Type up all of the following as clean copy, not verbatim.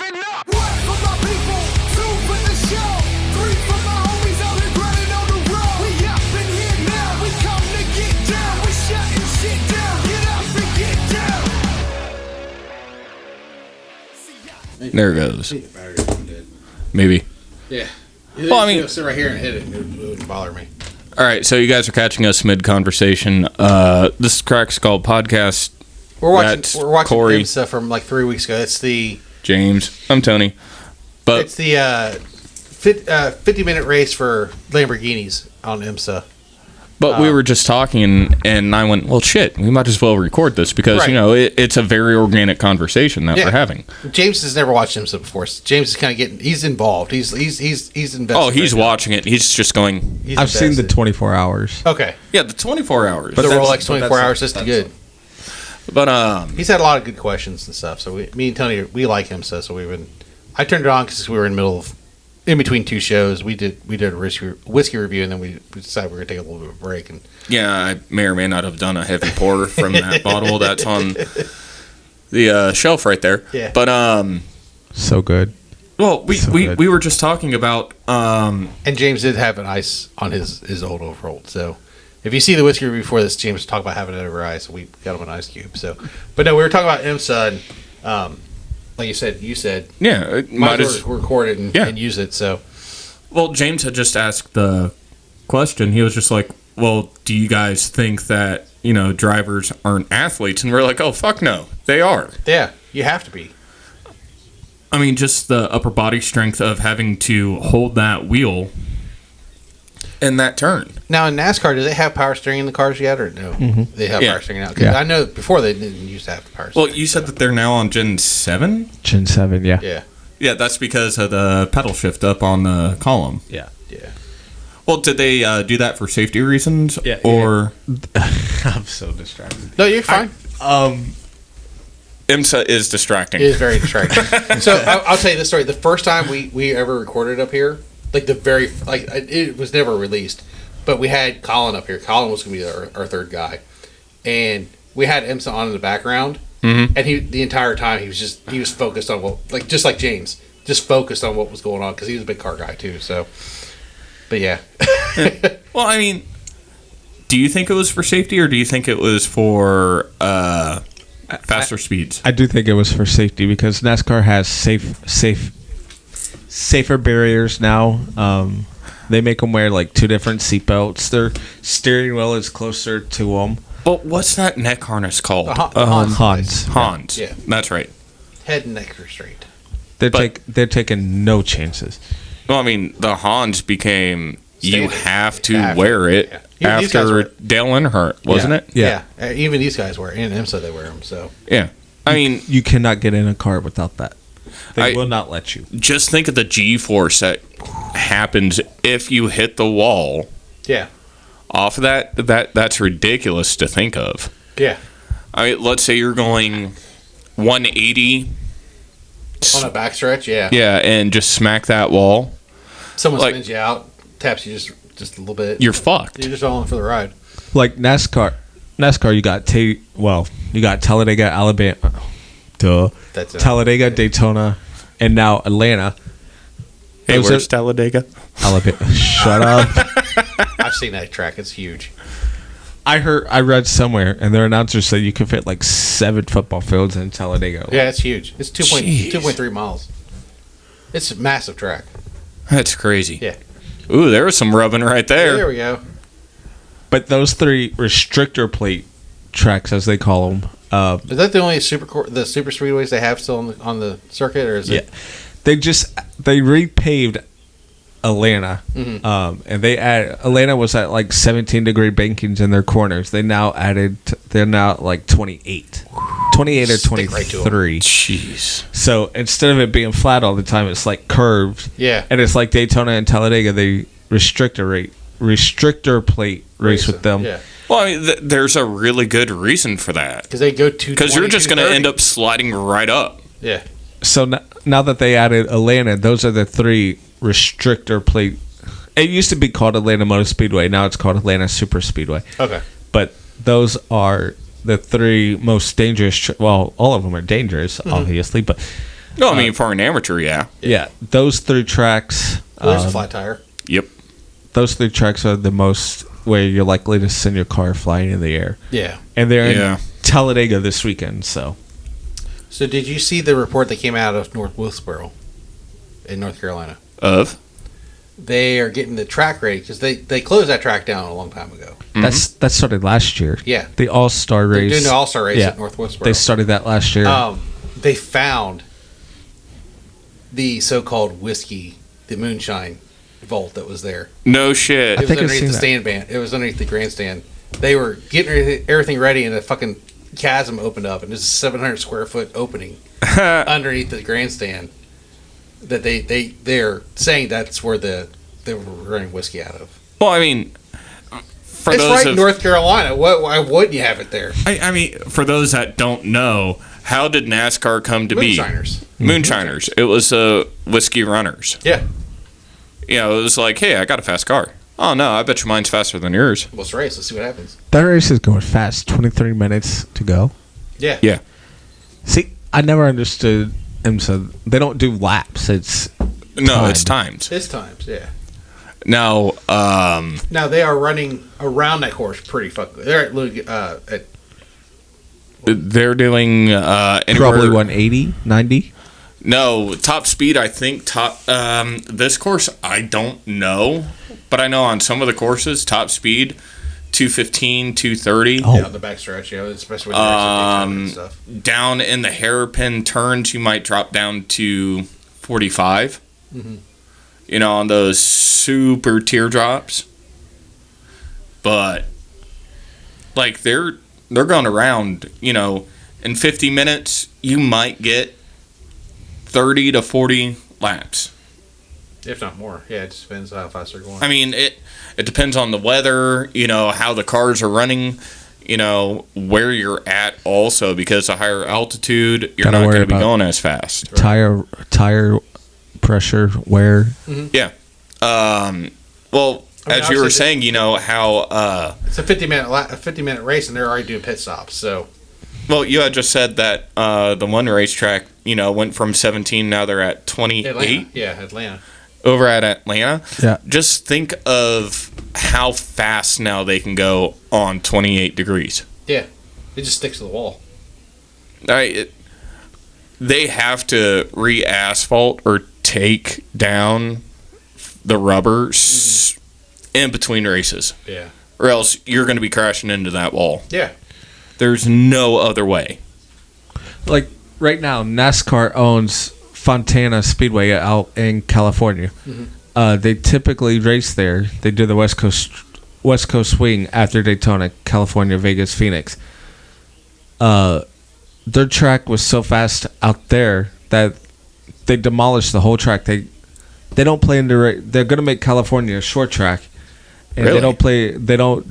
giving up. One for my people, two for the show, three for my homies out here grinding on the road. We up in here now, we come to get down. We shutting shit down, get up and get down. There it goes. Maybe. Yeah. Well, I mean, sit right here and hit it. It wouldn't bother me. All right, so you guys are catching us mid-conversation. This is Crack Skull Podcast. We're watching Corey. IMSA from like 3 weeks ago. It's the James. I'm Tony. But it's the 50-minute race for Lamborghinis on IMSA. But we were just talking, and I went, well, shit, we might as well record this because, Right. you know, it's a very organic conversation that Yeah. we're having. James has never watched IMSA before. So James is kind of getting. He's involved. He's invested. Oh, he's right now. watching it. He's just going, He's I've seen the invested. 24 hours. Okay, yeah, the 24 hours. but the that's- Rolex 24 hours is good. But, He's had a lot of good questions and stuff. So me and Tony, we like IMSA. So we've been. I turned it on because we were in between two shows. We did a whiskey review, and then we decided we were gonna take a little bit of a break. And yeah, I may or may not have done a heavy pour from that bottle that's on the shelf right there. Yeah. But, So good. well, So we good. were just talking about, and James did have an ice on his old overall. So if you see the whiskey review before this, James talked about having it over ice. We got him an ice cube. So, but no, we were talking about IMSA, and like you said, yeah, it might might as as well record it and, Yeah. and use it. So well, James had just asked the question. He was just like, well, do you guys think that, you know, drivers aren't athletes? And we're like, oh, fuck no, they are. yeah, you have to be. I mean, just the upper body strength of having to hold that wheel in that turn. Now in NASCAR, do they have power steering in the cars yet, or no? They have Yeah. power steering now. 'Cause Yeah. I know before they didn't used to have the power steering. Well, you said that they're now on Gen 7? Gen 7, yeah. Yeah, Yeah, that's because of the pedal shift up on the column. Yeah. yeah. Well, did they do that for safety reasons? Yeah, Or I'm so distracted. No, you're fine. IMSA is distracting? It is very distracting. So I'll tell you this story. The first time we ever recorded up here, like it was never released, but we had Colin up here. Colin was going to be our third guy, and we had IMSA on in the background, and the entire time he was focused on what, just like James, just focused on what was going on because he was a big car guy too. So, but yeah, Well, I mean, do you think it was for safety or do you think it was for faster speeds? I do think it was for safety because NASCAR has safer barriers now. They make them wear like two different seatbelts. Their steering wheel is closer to them. But what's that neck harness called? the Hans. Hans. Yeah. That's right. Head and neck restraint. They're taking no chances. Well, I mean, the Hans became you Standard. have to You have to, wear it yeah. Even these guys after wear it. Dale Earnhardt, wasn't it? Yeah. Even these guys wear it. In IMSA they wear them. So Yeah. I mean, You cannot get in a car without that. They I- will not let you. just think of the G-force that happens if you hit the wall yeah, off of that's ridiculous to think of. yeah. I mean, let's say you're going 180, On a backstretch, yeah. yeah, and just smack that wall, Someone Like- spins you out, taps you just a little bit. you're fucked. You're just all in for the ride. Like NASCAR, you got Talladega, Alabama, That's it. Talladega, Daytona, and now Atlanta. Hey, Those where's are- Talladega? Alabama. Shut up. I've seen that track. It's huge. I read somewhere, and their announcer said you could fit like 7 football fields in Talladega. Yeah, it's huge. It's Jeez. 2.3 miles. It's a massive track. That's crazy. Yeah. Ooh, there was some rubbing right there. There we go. But those 3 restrictor plate tracks, as they call them, Is that the only super speedways they have still on the circuit, or is it? they repaved Atlanta, and Atlanta was at like 17-degree bankings in their corners. They're now at like 28 or Stick right to 'em. 23. Jeez. So instead of it being flat all the time, it's like curved. Yeah. And it's like Daytona and Talladega. They restrictor plate race with them. Yeah. Well, I mean, there's a really good reason for that. Because they go to. Because you're just going to end up sliding right up. Yeah. So now that they added Atlanta, those are the 3 restrictor plate. It used to be called Atlanta Motor Speedway. Now it's called Atlanta Super Speedway. Okay. But those are the 3 most dangerous. Well, all of them are dangerous, obviously. But No, I mean, for an amateur, yeah. Yeah, those 3 tracks. Well, there's a flat tire. Yep. Those 3 tracks are the most where you're likely to send your car flying in the air. Yeah. And they're Yeah. in Talladega this weekend, so. So did you see the report that came out of North Wilkesboro in North Carolina? Of? They are getting the track ready because they closed that track down a long time ago. That started last year. Yeah. The All-Star They're race. doing the All-Star race Yeah. at North Wilkesboro. They started that last year. They found the so-called whiskey, the moonshine vault that was there. No shit. It was think I've underneath seen the that. stand band. It was underneath the grandstand. They were getting everything ready, and a fucking chasm opened up, and there's a 700 square foot opening underneath the grandstand. That they're saying that's where they were running whiskey out of. Well, I mean, for It's those right in of, North Carolina. Why wouldn't you have it there? I mean, for those that don't know, how did NASCAR come to Moonshiners. be? Moonshiners. It was whiskey runners. Yeah. You know, it was like, hey, I got a fast car. Oh, no, I bet your mine's faster than yours. Let's race. Let's see what happens. that race is going fast. 23 minutes to go. Yeah. Yeah. See, I never understood IMSA. They don't do laps. It's No, Time. it's times. It's times. Yeah. Now, Now they are running around that course pretty fucking. They're at they're doing anywhere. probably 180, 90. No, top speed, I think this course I don't know, but I know on some of the courses top speed 215, 230. Oh. yeah, the backstretch. Yeah, especially with and stuff. Down in the hairpin turns you might drop down to 45. You know, on those super teardrops. But like they're going around, you know, in 50 minutes you might get 30 to 40 laps. If not more. Yeah, it just depends how fast they're going. I mean, it depends on the weather, you know, how the cars are running, you know, where you're at also, because a higher altitude, you're Gotta not worry going to be about- going as fast. Tire pressure, wear. Yeah. Well, I mean, as you were obviously saying, you know, how, it's a 50-minute race, and they're already doing pit stops. So well, you had just said that the one racetrack, you know, went from 17, now they're at 28 Atlanta. Yeah, Atlanta. over at Atlanta. Yeah. Just think of how fast now they can go on 28 degrees. Yeah, it just sticks to the wall. They have to re-asphalt or take down the rubber in between races, Yeah. or else you're going to be crashing into that wall. Yeah. There's no other way. Like right now, NASCAR owns Fontana Speedway out in California. They typically race there. They do the West Coast swing after Daytona, California, Vegas, Phoenix. Their track was so fast out there that they demolished the whole track. They don't plan to. They're going to make California a short track, and Really? they don't play. They don't.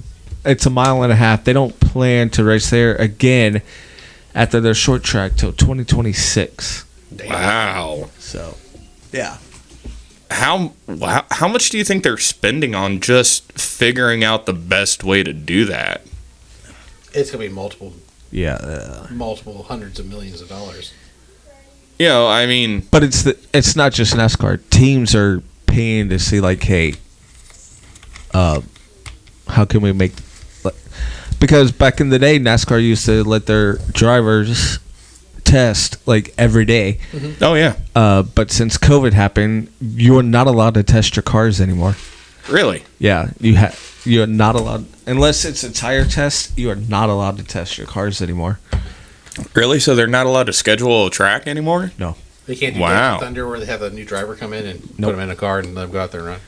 It's a mile and a half. They don't plan to race there again after their short track till 2026. Wow. So, yeah. How much do you think they're spending on just figuring out the best way to do that? It's gonna be multiple Yeah. hundreds of millions of dollars. You know, I mean, But it's not just NASCAR. Teams are paying to see like, hey, how can we make? Because back in the day, NASCAR used to let their drivers test like every day. oh yeah, But since COVID happened, you're not allowed to test your cars anymore. really? Yeah, you're not allowed unless it's a tire test. You are not allowed to test your cars anymore. Really? So they're not allowed to schedule a track anymore? No. They can't do Wow. Days of Thunder where they have a new driver come in and put Nope. them in a car and let them go out there and run.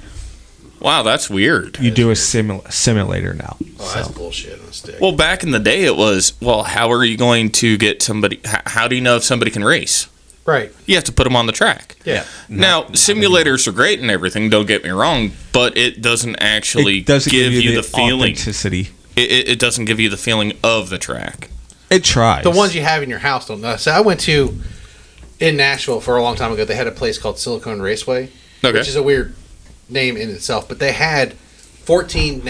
Wow, that's weird. You do a simulator now. Oh, that's bullshit on a stick. Well, back in the day, it was, well, how are you going to get somebody? How do you know if somebody can race? right. You have to put them on the track. Yeah. Now, simulators are great and everything. Don't get me wrong, but it doesn't actually It doesn't give you the feeling. authenticity. It doesn't give you the feeling of the track. It tries. The ones you have in your house don't know. So I went to in Nashville for a long time ago. They had a place called Silicon Raceway, Okay. which is a weird name in itself. But they had 14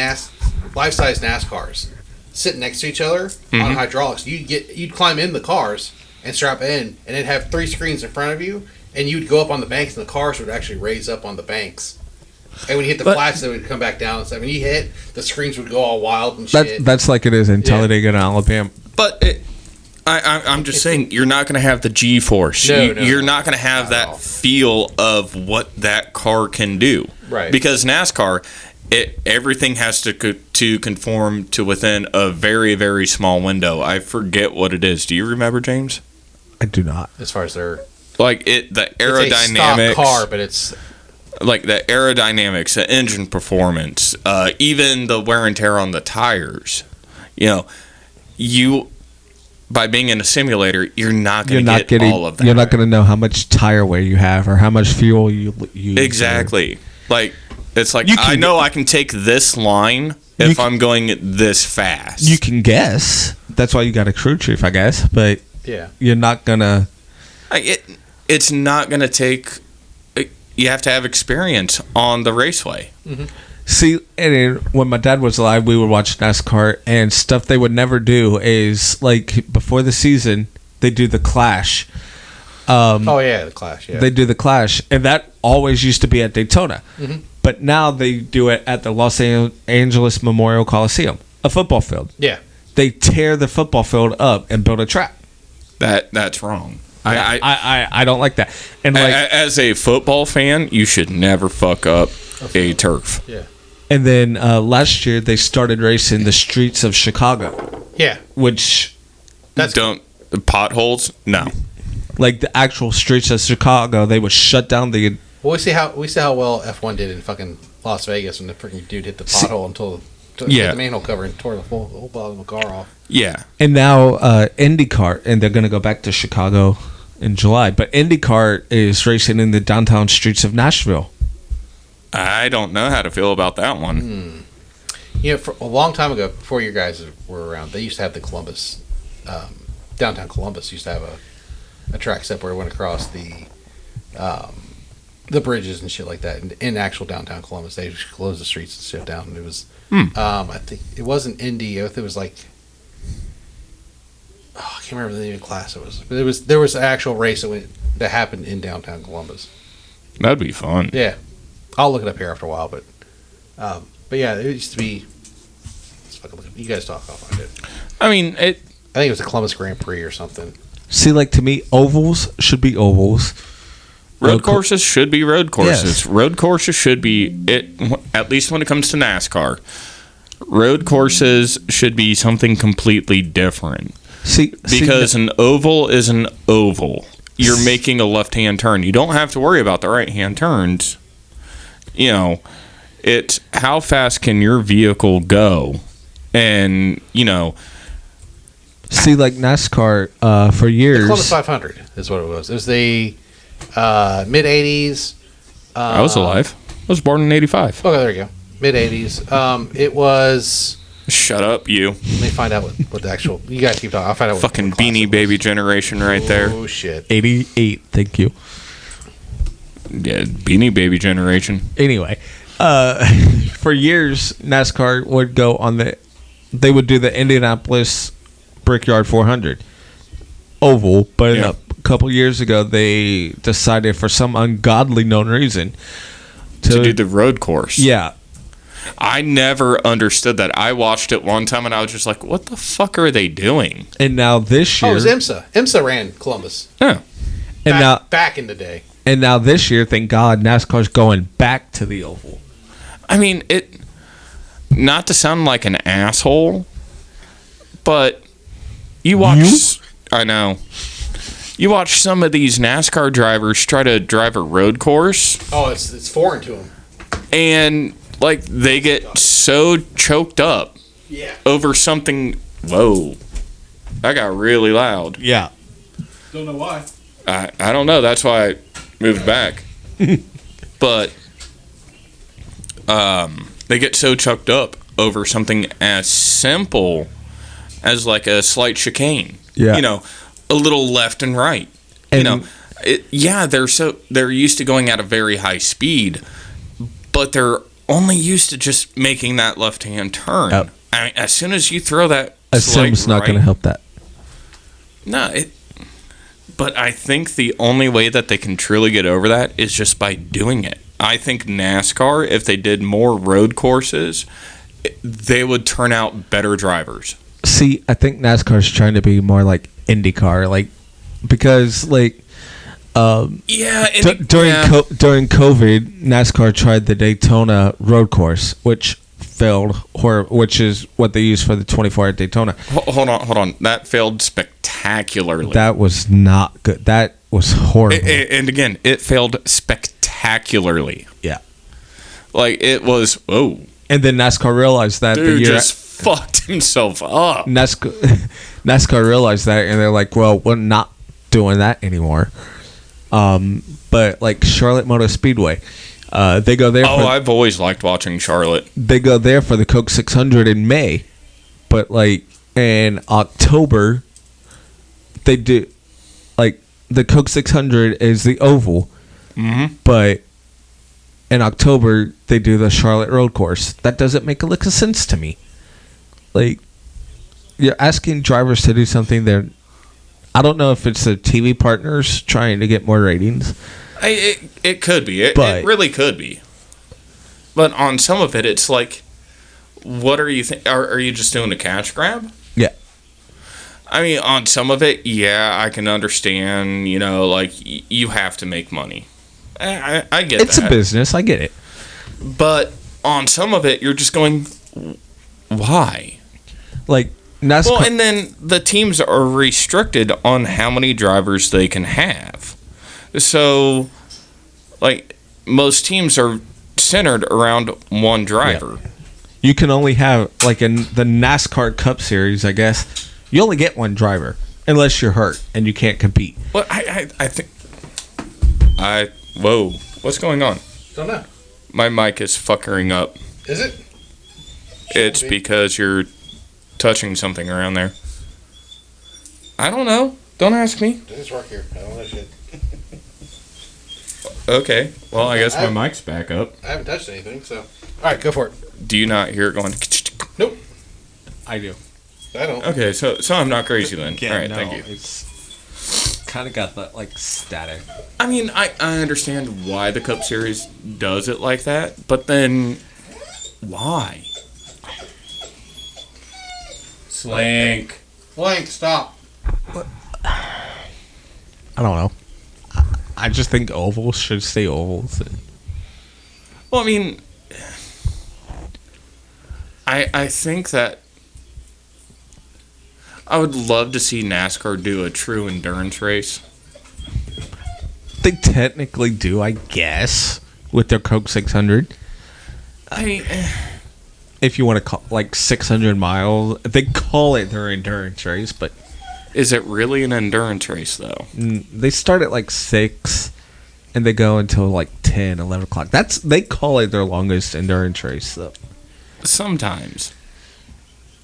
life-size NASCARs sitting next to each other on hydraulics. You'd climb in the cars and strap in, and it'd have 3 screens in front of you, and you'd go up on the banks, and the cars would actually raise up on the banks. And when you hit the flats, they would come back down and stuff. When you hit, the screens would go all wild and shit. That's like it is in Talladega and Alabama. But I'm just saying, you're not going to have the G-force. No, You're not going to have not at that all. feel of what that car can do. Right. Because NASCAR, everything has to conform to within a very, very small window. I forget what it is. Do you remember, James? I do not. As far as their The it's a aerodynamics. stock car, but it's Like the aerodynamics, the engine performance, even the wear and tear on the tires. By being in a simulator, you're not going to get all of that. You're not going to know how much tire wear you have or how much fuel you use. Exactly. Like, it's like, You can I know I can take this line if I'm going this fast. You can guess. That's why you got a crew chief, I guess. But yeah. you're not going to... It's not going to take... You have to have experience on the raceway. Mm-hmm. See, and when my dad was alive, we would watch NASCAR, and stuff they would never do is, like, before the season, they do the Clash. The Clash, yeah. They do the Clash, and that always used to be at Daytona. Mm-hmm. But now they do it at the Los Angeles Memorial Coliseum, a football field. Yeah. They tear the football field up and build a track. That's wrong. I don't like that. And like, as a football fan, you should never fuck up a turf. Yeah. and then last year they started racing the streets of Chicago, Yeah. which The potholes? No. like the actual streets of Chicago, they would shut down the. Well, we see how well F1 did in fucking Las Vegas when the freaking dude hit the pothole until Yeah. the manhole cover and tore the whole bottom of the car off. Yeah. And now IndyCar, and they're going to go back to Chicago in July. But IndyCar is racing in the downtown streets of Nashville. I don't know how to feel about that one. You know, for a long time ago, before you guys were around, they used to have the Columbus, downtown Columbus used to have a track step where it went across the bridges and shit like that. In actual downtown Columbus, they just closed the streets and shut down. And it was, I think it wasn't Indy. It was like, I can't remember the name of the class it was. But there was an actual race that happened in downtown Columbus. That'd be fun. Yeah, I'll look it up here after a while. But yeah, it used to be. Let's fucking look. You guys talk. I'll find it. I mean, I think it was the Columbus Grand Prix or something. See, like to me, ovals should be ovals. road courses should be road courses. Yes. Road courses should be it. At least when it comes to NASCAR, road courses should be something completely different. Because an oval is an oval. You're making a left-hand turn. You don't have to worry about the right-hand turns. You know, it's how fast can your vehicle go, and See, like NASCAR for The years. Columbus 500 is what it was. It was the mid 80s. I was alive. I was born in '85. Okay, there you go. Mid 80s. It was. Shut up, you. Let me find out what the actual. You guys keep talking. I'll find out. Fucking what class Beanie it Baby was. generation right there. Oh shit. 88, thank you. Yeah, Beanie Baby generation. Anyway, for years, NASCAR would go on they would do the Indianapolis Brickyard 400 oval, but Yeah. a couple years ago, they decided for some ungodly known reason To do the road course. Yeah. I never understood that. I watched it one time and I was just like, what the fuck are they doing? And now this Oh, year, it was IMSA. IMSA ran Columbus. Oh. Back in the day. and now this year, thank God, NASCAR's going back to the oval. I mean, not to sound like an asshole, but you watch... I know. You watch some of these NASCAR drivers try to drive a road course, Oh, it's foreign to them. and like they get so choked up Yeah. over something. Whoa, that got really loud. Yeah. Don't know why. I don't know. That's why I moved back. But they get so choked up over something as simple as like a slight chicane. Yeah. A little left and right. And- They're used to going at a very high speed, but they're only used to just making that left-hand turn. Yep. I mean, as soon as you throw that A slight sim's not right- going to help that. No, But I think the only way that they can truly get over that is just by doing it. I think NASCAR, if they did more road courses, they would turn out better drivers. See, I think NASCAR's trying to be more like IndyCar, like because like during COVID, NASCAR tried the Daytona road course, which failed, which is what they use for the 24-hour Daytona. Hold on. That failed spectacularly. That was not good. That was horrible. And again, it failed spectacularly. Yeah. Like, it was, oh. And then NASCAR realized that Dude just fucked himself up. NASCAR realized that, and they're like, well, we're not doing that anymore. But like Charlotte Motor Speedway, they go there. I've always liked watching Charlotte. They go there for the Coke 600 in May, but like in October, they do like the Coke 600 is the oval, but in October they do the Charlotte road course. That doesn't make a lick of sense to me. Like, you're asking drivers to do something they're. I don't know if it's the TV partners trying to get more ratings. It could be. It really could be. But on some of it, it's like, what are you are you just doing a cash grab? Yeah. I mean, on some of it, yeah, I can understand. You know, like you have to make money. I get it's that. A business. I get it. But on some of it, you're just going, why? Like NASCAR. Well, and then the teams are restricted on how many drivers they can have. So, like, most teams are centered around one driver. Yeah. You can only have, like, in the NASCAR Cup Series, I guess, you only get one driver unless you're hurt and you can't compete. Well, I think... Whoa. What's going on? Don't know. My mic is fuckering up. Is it? It's because you're touching something around there. I don't know. Don't ask me. Does this work here? I don't know shit. Okay. Well, I guess my mic's back up. I haven't touched anything, so... Alright, go for it. Do you not hear it going... Nope. I do. I don't. Okay, so I'm not crazy then. Yeah, all right, no, thank you. It's kind of got that, like, static. I mean, I understand why the Cup Series does it like that, but then why? Slink. Blank, stop. I don't know. I just think ovals should stay ovals. Well, I mean, I think that I would love to see NASCAR do a true endurance race. They technically do, I guess, with their Coke 600. If you want to call like 600 miles, they call it their endurance race, but is it really an endurance race though? They start at like 6 and they go until like 10, 11 o'clock. They call it their longest endurance race though. Sometimes.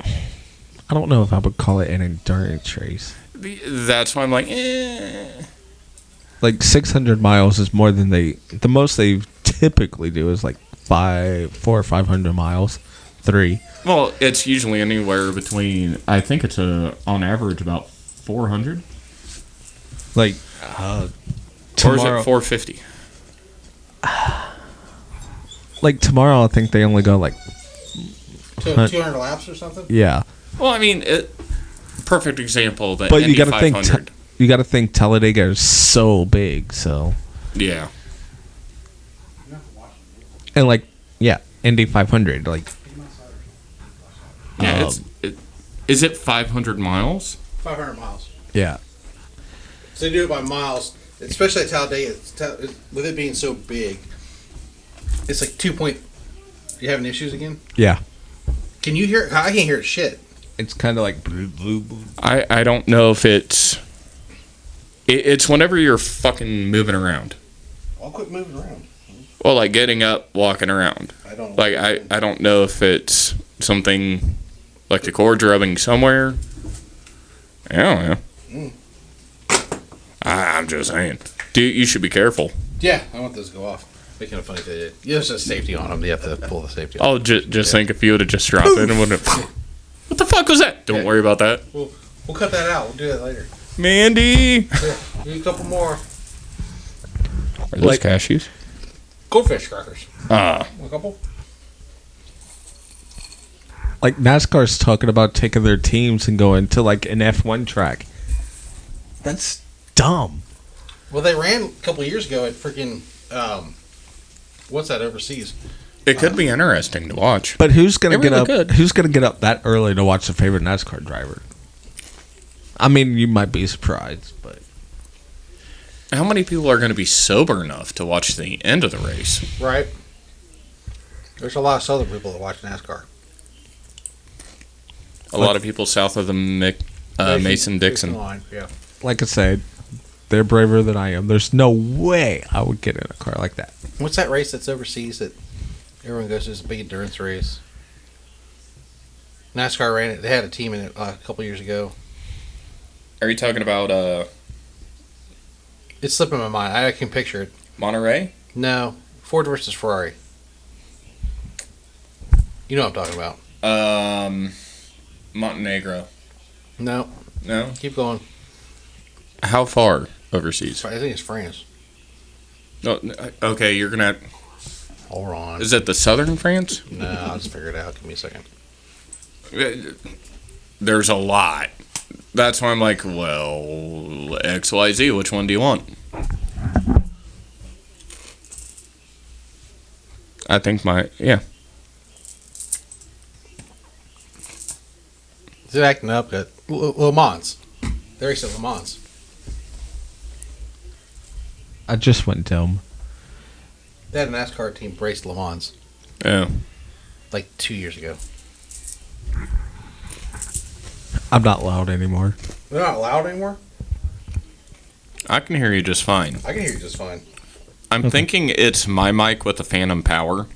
I don't know if I would call it an endurance race. That's why I'm like, Like 600 miles is more than the most they typically do is like 400 or 500 miles. 3. Well, it's usually anywhere between, I think it's on average about 400. Like, tomorrow, or is it 450? Like tomorrow, I think they only go like 200 laps or something? Yeah. Well, I mean, perfect example. That but Indy you got to 500. think. You got to think Talladega is so big, so. Yeah. And like, yeah, Indy 500, like. Yeah, is it 500 miles? 500 miles. Yeah. So they do it by miles, especially at Talladega. With it being so big, it's like 2 point. You having issues again? Yeah. Can you hear it? I can't hear it shit. It's kind of like blue, blue, blue. I don't know if it's whenever you're fucking moving around. I'll quit moving around. Well, like getting up, walking around. I don't. Like I don't know if it's something like the cord's rubbing somewhere. I don't know. I'm just saying. Dude, you should be careful. Yeah, I want those to go off. Be kind of funny if they did. Yeah, there's a safety on them. You have to pull the safety off. Oh, just think if you would have just dropped it and wouldn't have... What the fuck was that? Don't worry about that. We'll cut that out. We'll do that later. Mandy! Need a couple more. Are those cashews? Goldfish crackers. A couple? Like NASCAR's talking about taking their teams and going to like an F1 track. That's dumb. Well, they ran a couple years ago at freaking, what's that, overseas? It could be interesting to watch. But who's gonna It get really up? could. Who's gonna get up that early to watch their favorite NASCAR driver? I mean, you might be surprised, but How many people are going to be sober enough to watch the end of the race? Right. There's a lot of southern people that watch NASCAR. A lot of people south of the Mason-Dixon. line, yeah. like I said, they're braver than I am. There's no way I would get in a car like that. What's that race that's overseas that everyone goes to? It's a big endurance race. NASCAR ran it. They had a team in it a couple years ago. Are you talking about It's slipping my mind. I can picture it. Monterey? No. Ford versus Ferrari. You know what I'm talking about. Montenegro. No. No? Keep going. How far overseas? I think it's France. No, okay, you're going to... Hold on. Is it the southern France? No, I'll just figure it out. Give me a second. There's a lot. That's why I'm like, well, XYZ, which one do you want? I think yeah. Is it acting up? Le Mans. They race at Le Mans. I just went dumb. They had a NASCAR team race Le Mans Yeah. like 2 years ago. I'm not loud anymore. They're not loud anymore? I can hear you just fine. I can hear you just fine. I'm thinking it's my mic with the phantom power.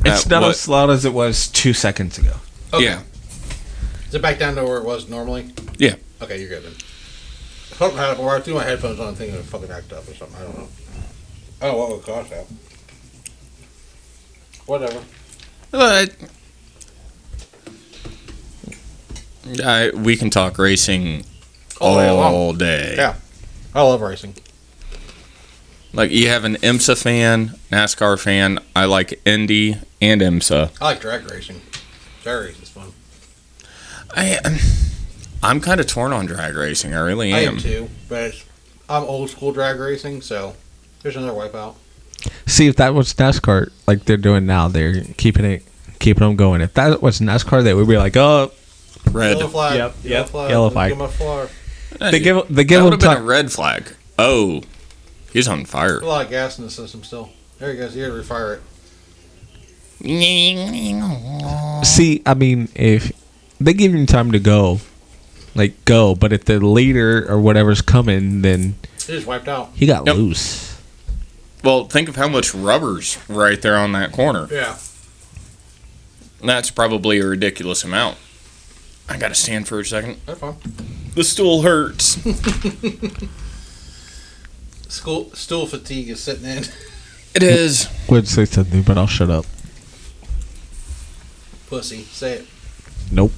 It's not as loud as it was 2 seconds ago. Okay. Yeah. Is it back down to where it was normally? Yeah. Okay, you're good then. I threw my headphones on thinking it fucking acted up or something. I don't know. Oh, what would cause that? Whatever. We can talk racing All day long. all day. Yeah. I love racing. Like, you have an IMSA fan, NASCAR fan. I like Indy and IMSA. I like drag racing. Drag racing's fun. I'm kind of torn on drag racing. I really I am. am too, but I'm old school drag racing, so there's another wipeout. See, if that was NASCAR, like they're doing now, they're keeping them going. If that was NASCAR, they would be like, oh, Red. Yellow flag. Yep, Yellow yep, flag. yellow Let's flag. give 'em a floor. they give That them would have been a time. red flag. Oh, he's on fire. A lot of gas in the system still. There he goes. You gotta refire it. See, I mean, if they give him time to go, like go, but if the leader or whatever's coming, then He just wiped out. he got Yep. loose. Well, think of how much rubber's right there on that corner. Yeah. That's probably a ridiculous amount. I gotta stand for a second. That's fine. The stool hurts. Stool fatigue is sitting in. It is. Would say something, but I'll shut up. Pussy. Say it. Nope.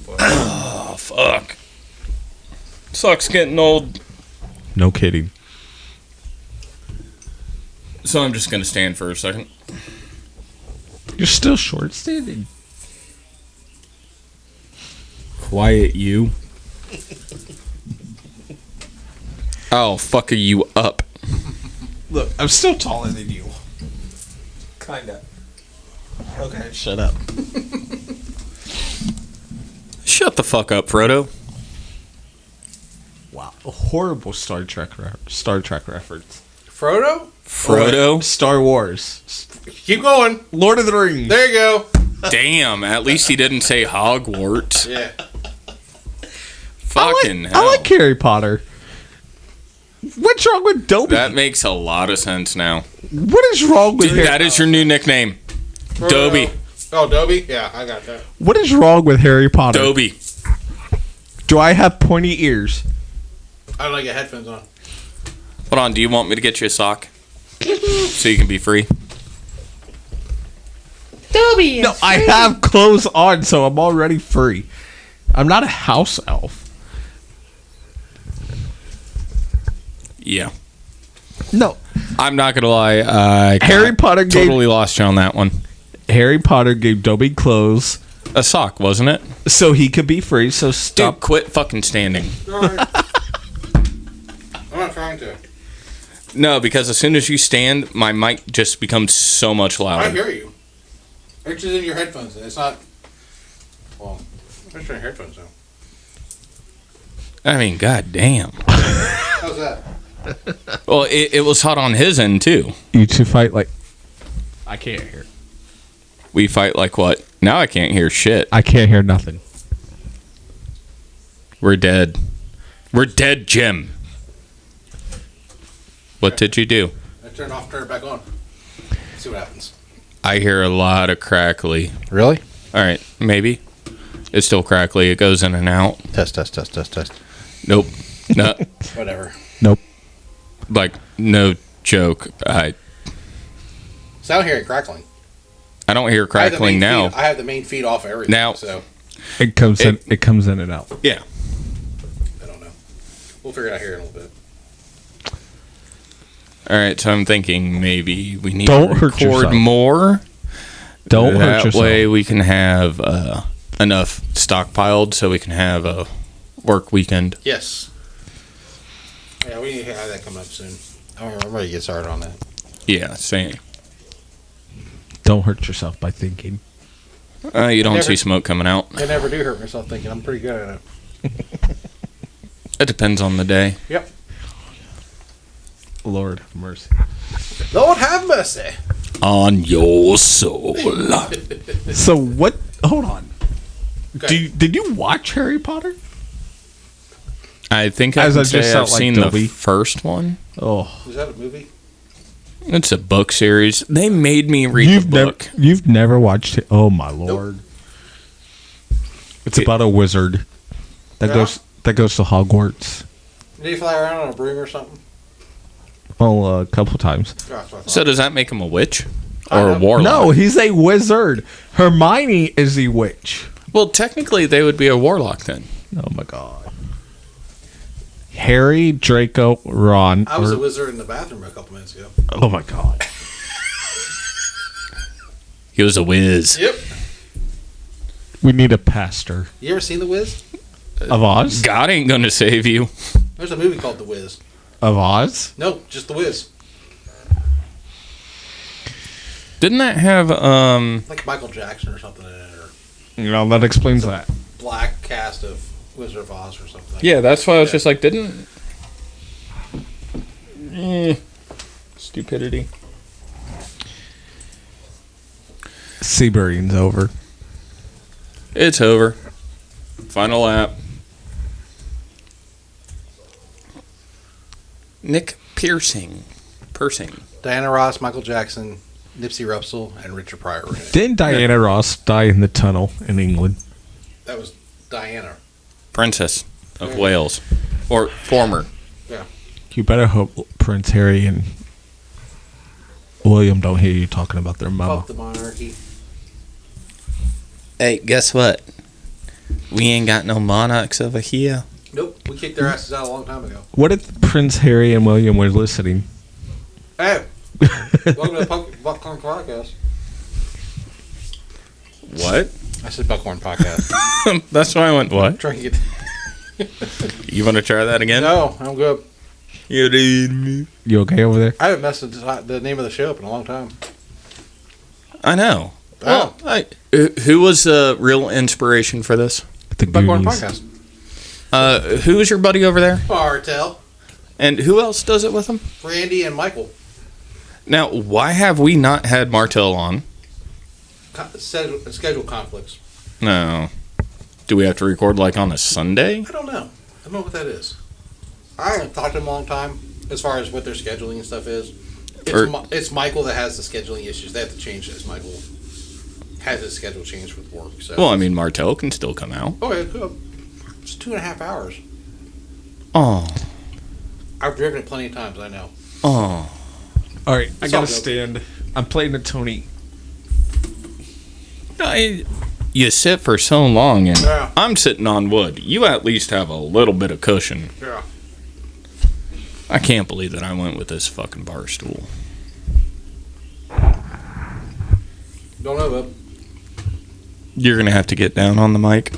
Oh, fuck. Sucks getting old. No kidding. So I'm just gonna stand for a second. You're still short standing. Quiet, you. I'll fuck you up. Look, I'm still taller than you. Kinda. Okay, shut up. Shut the fuck up, Frodo. Wow, a horrible Star Trek reference. Frodo? Frodo? Star Wars. Keep going. Lord of the Rings. There you go. Damn, at least he didn't say Hogwarts. Yeah. Fucking I hell. like Harry Potter. What's wrong with Dobby? That makes a lot of sense now. What is wrong with Dude, Harry? that is your new nickname. Dobby. Oh, Dobby? Yeah, I got that. What is wrong with Harry Potter? Dobby. Do I have pointy ears? I don't like get headphones on. Hold on, do you want me to get you a sock? So you can be free? Dobby. No, I have clothes on, so I'm already free. I'm not a house elf. Yeah. No. I'm not gonna lie. I Harry Potter gave- totally lost you on that one. Harry Potter gave Dobby clothes A sock, wasn't it? so he could be free. So Dude, stop. quit fucking standing. I'm not trying to. No, because as soon as you stand, my mic just becomes so much I louder. hear you. It's just in your headphones. It's not. Well, I'm trying headphones now. I mean, god damn. How's that? Well, it was hot on his end too. You two fight like. I can't hear. We fight like what? Now I can't hear shit. I can't hear nothing. We're dead. We're dead, Jim. What did you do? I turn it off, turn it back on. See what happens. I hear a lot of crackly. Really? All right, maybe. It's still crackly. It goes in and out. Test. Nope. No. Whatever. Nope. Like, no joke. I So I don't hear it crackling. don't hear I have the crackling main now. feed- I have the main feed off everything. Now- So It comes in. It comes in and out. Yeah. I don't know. We'll figure it out here in a little bit. All right, so I'm thinking maybe we need Don't to hurt record yourself. more. Don't hurt That yourself. way we can have enough stockpiled so we can have a work weekend. Yes. Yeah, we need to have that coming up soon. I'm ready to get started on that. Yeah, same. Don't hurt yourself by thinking. You don't Never- see smoke coming out. I never do hurt myself thinking. I'm pretty good at it. It depends on the day. Yep. Lord have mercy. Lord have mercy. On your soul. So what? Hold on. Okay. Did you watch Harry Potter? I think I As can I say just I've felt like seen Dobby. the first one. Oh, Is that a movie? It's a book series. They made me read the book. You've never watched it? Oh my lord! It's about a wizard that Yeah? goes to Hogwarts. Did he fly around on a broom or something? Well, a couple times. That's what I thought. So does that make him a witch? I Or a don't- warlock? No, he's a wizard. Hermione is the witch. Well, technically they would be a warlock then. Oh my god. Harry, Draco, Ron. I was a wizard in the bathroom a couple minutes ago. Oh my god. He was a whiz. Yep. We need a pastor You ever seen The Wiz? of Oz. God ain't gonna save you. There's a movie called The Wiz. Of Oz. No, just The Wiz. Didn't that have Like Michael Jackson or something in it, or You know that explains that. black cast of Wizard of Oz or something. Like Yeah, that's why I was Yeah. just like, didn't stupidity. Seburian's over. It's over. Final lap. Nick Pursing. Diana Ross, Michael Jackson, Nipsey Russell, and Richard Pryor were in it. Didn't Diana Ross die in the tunnel in England? That was Diana. Princess of Wales. Or former. You better hope Prince Harry and William don't hear you talking about their mama. Fuck the monarchy. Hey, guess what? We ain't got no monarchs over here. Nope, we kicked their asses out a long time ago. What if Prince Harry and William were listening? Hey, welcome to the Buckhorn Podcast. What? I said Buckhorn Podcast. That's why I went, what? Trying to get. You want to try that again? No, I'm good. You need me. You okay over there? I haven't messed the name of the show up in a long time. I know. Oh. Well, who was the real inspiration for this? The Buckhorn Goonies. Podcast. Who is your buddy over there? Bartel, And who else does it with him? Randy, and Michael. Now, why have we not had Martel on? Schedule conflicts. No. Do we have to record like on a Sunday? I don't know. I don't know what that is. I haven't talked to them in a long time as far as what their scheduling and stuff is. It's Michael that has the scheduling issues. They have to change this. Michael has his schedule changed with work. So. Well, I mean, Martel can still come out. Okay, good. It's 2.5 hours. Oh. I've driven it plenty of times, I know. Oh. All right, I It's all gotta good. stand. I'm playing the Tony. You sit for so long, and Yeah. I'm sitting on wood. You at least have a little bit of cushion. Yeah. I can't believe that I went with this fucking bar stool. Don't know, bub. You're gonna have to get down on the mic.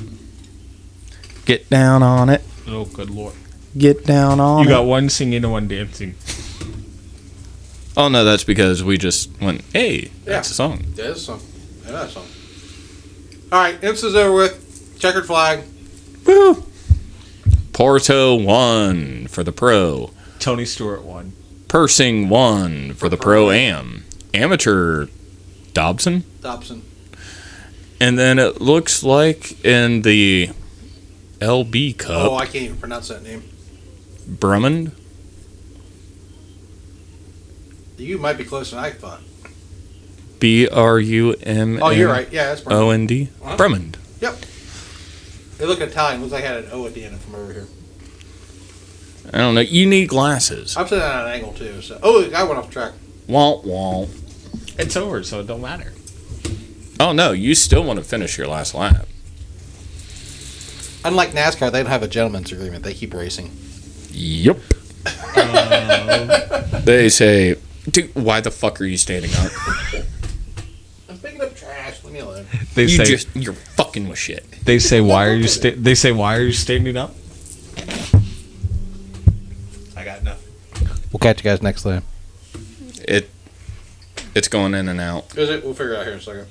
Get down on it. Oh, good lord. Get down on You it. got one singing and one dancing. Oh no, that's because we just went, hey, that's a song. Yeah, that's a song. Yeah, that's a song. All right, IMSA's over with. Checkered flag. Woo! Porto won for the pro. Tony Stewart won. Persing won for the pro-am. Amateur Dobson. And then it looks like in the LB Cup, Oh, I can't even pronounce that name. Brummond. You might be closer than I thought. BRUMMOND. Oh, you're right. Yeah, that's Brummond. Huh? Brummond. Yep. They look Italian. Looks like I had an O at the end from over here. I don't know. You need glasses. I'm sitting at an angle too. So, oh, I went off track. Womp womp. It's over, so it don't matter. Oh no, you still want to finish your last lap. Unlike NASCAR, they don't have a gentleman's agreement. They keep racing. Yep. They say, dude, why the fuck are you standing up? I'm picking up trash. Leave me alone. You're fucking with shit. They say why are you standing up? I got nothing. We'll catch you guys next time. It's going in and out. Is it? We'll figure it out here in a second.